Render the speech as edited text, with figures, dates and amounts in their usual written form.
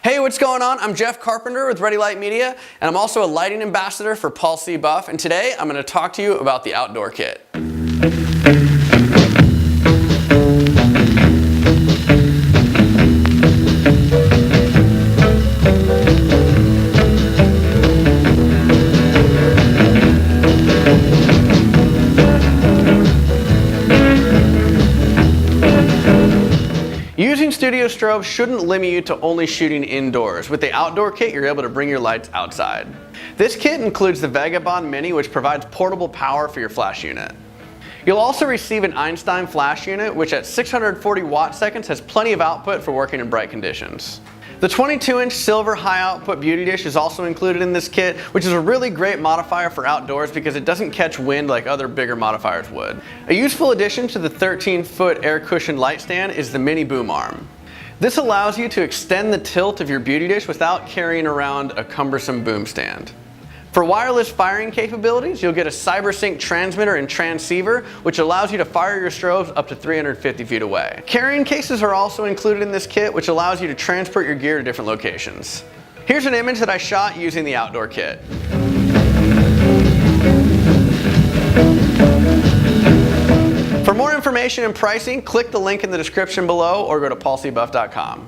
Hey, what's going on? I'm Jeff Carpenter with Readylight Media, and I'm also a lighting ambassador for Paul C. Buff, and today I'm going to talk to you about the outdoor kit. Using studio strobes shouldn't limit you to only shooting indoors. With the outdoor kit, you're able to bring your lights outside. This kit includes the Vagabond Mini, which provides portable power for your flash unit. You'll also receive an Einstein flash unit, which at 640 watt seconds has plenty of output for working in bright conditions. The 22-inch silver high-output beauty dish is also included in this kit, which is a really great modifier for outdoors because it doesn't catch wind like other bigger modifiers would. A useful addition to the 13-foot air-cushioned light stand is the mini boom arm. This allows you to extend the tilt of your beauty dish without carrying around a cumbersome boom stand. For wireless firing capabilities, you'll get a CyberSync transmitter and transceiver, which allows you to fire your strobes up to 350 feet away. Carrying cases are also included in this kit, which allows you to transport your gear to different locations. Here's an image that I shot using the outdoor kit. For more information and pricing, click the link in the description below or go to paulcbuff.com.